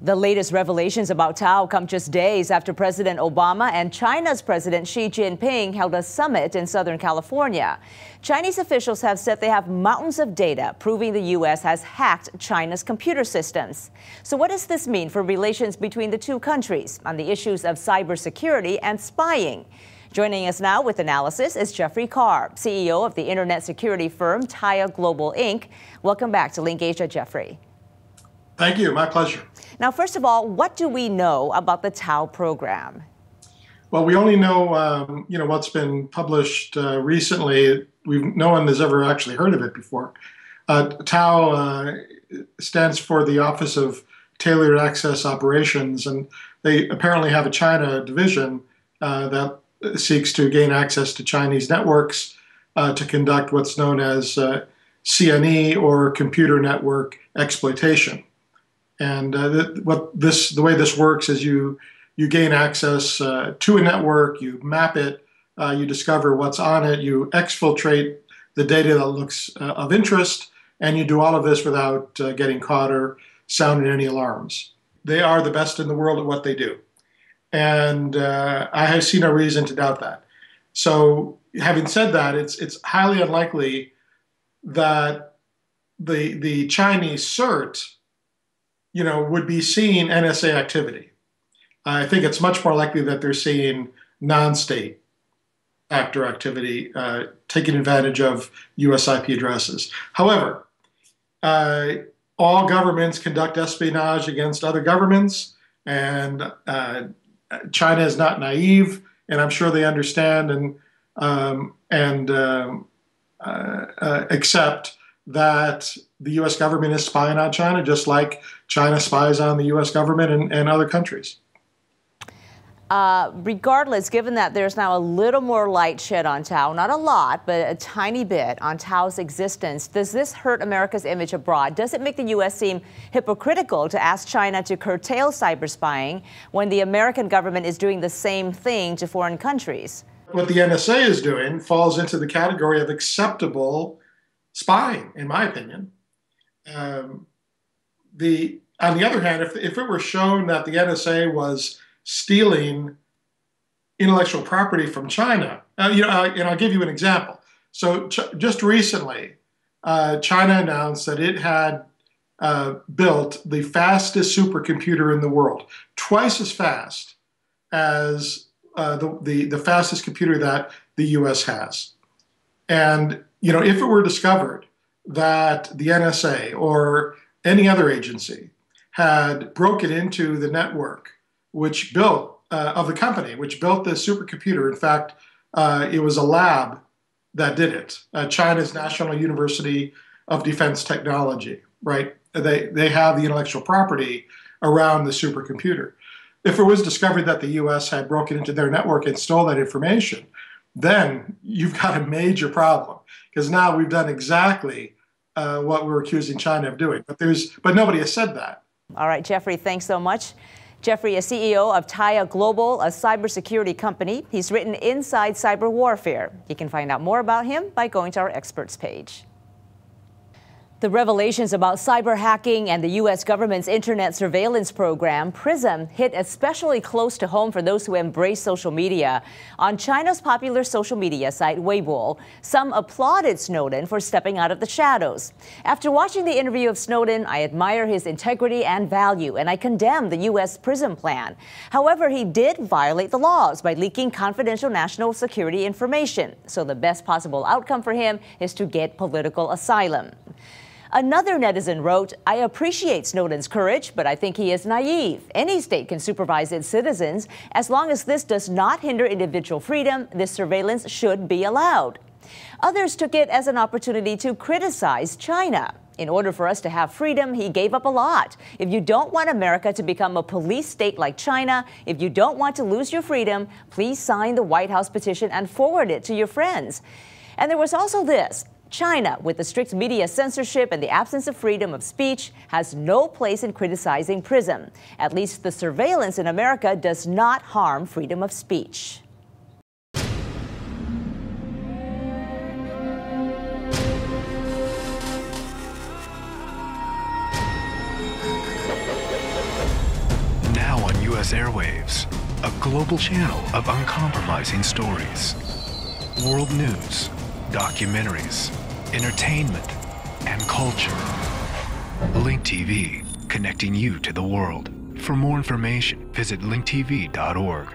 The latest revelations about TAO come just days after President Obama and China's President Xi Jinping held a summit in Southern California. Chinese officials have said they have mountains of data proving the U.S. has hacked China's computer systems. So what does this mean for relations between the two countries on the issues of cybersecurity and spying? Joining us now with analysis is Jeffrey Carr, CEO of the internet security firm Taia Global, Inc. Welcome back to LinkAsia, Jeffrey. Thank you. My pleasure. Now, first of all, what do we know about the TAO program? Well, we only know, what's been published recently. No one has ever actually heard of it before. TAO stands for the Office of Tailored Access Operations, and they apparently have a China division that seeks to gain access to Chinese networks to conduct what's known as CNE, or computer network exploitation. And the way this works is you gain access to a network, you map it, you discover what's on it, you exfiltrate the data that looks of interest, and you do all of this without getting caught or sounding any alarms. They are the best in the world at what they do. And I see no reason to doubt that. So having said that, it's highly unlikely that the Chinese CERT would be seeing NSA activity. I think it's much more likely that they're seeing non-state actor activity, taking advantage of US IP addresses. However, all governments conduct espionage against other governments, and China is not naive, and I'm sure they understand and accept that the U.S. government is spying on China, just like China spies on the U.S. government and other countries. Regardless, given that there's now a little more light shed on TAO, not a lot, but a tiny bit on TAO's existence, does this hurt America's image abroad? Does it make the U.S. seem hypocritical to ask China to curtail cyber spying when the American government is doing the same thing to foreign countries? What the NSA is doing falls into the category of acceptable spying, in my opinion. On the other hand, if it were shown that the NSA was stealing intellectual property from China, and I'll give you an example. So just recently, China announced that it had built the fastest supercomputer in the world, twice as fast as the fastest computer that the U.S. has. And if it were discovered that the NSA or any other agency had broken into the network which built of the company which built this supercomputer, in fact, it was a lab that did it, China's National University of Defense Technology, right? They have the intellectual property around the supercomputer. If it was discovered that the U.S. had broken into their network and stole that information, then you've got a major problem, because now we've done exactly what we're accusing China of doing. But nobody has said that. All right, Jeffrey, thanks so much. Jeffrey is CEO of Taia Global, a cybersecurity company. He's written Inside Cyber Warfare. You can find out more about him by going to our experts page. The revelations about cyber hacking and the U.S. government's internet surveillance program, PRISM, hit especially close to home for those who embrace social media. On China's popular social media site, Weibo, some applauded Snowden for stepping out of the shadows. After watching the interview of Snowden, I admire his integrity and value, and I condemn the U.S. PRISM plan. However, he did violate the laws by leaking confidential national security information. So the best possible outcome for him is to get political asylum. Another netizen wrote, "I appreciate Snowden's courage, but I think he is naive. Any state can supervise its citizens. As long as this does not hinder individual freedom, this surveillance should be allowed." Others took it as an opportunity to criticize China. In order for us to have freedom, he gave up a lot. If you don't want America to become a police state like China, if you don't want to lose your freedom, please sign the White House petition and forward it to your friends. And there was also this. China, with the strict media censorship and the absence of freedom of speech, has no place in criticizing PRISM. At least the surveillance in America does not harm freedom of speech. U.S. airwaves, a global channel of uncompromising stories. World news, documentaries, entertainment, and culture. Link TV, connecting you to the world. For more information, visit linktv.org.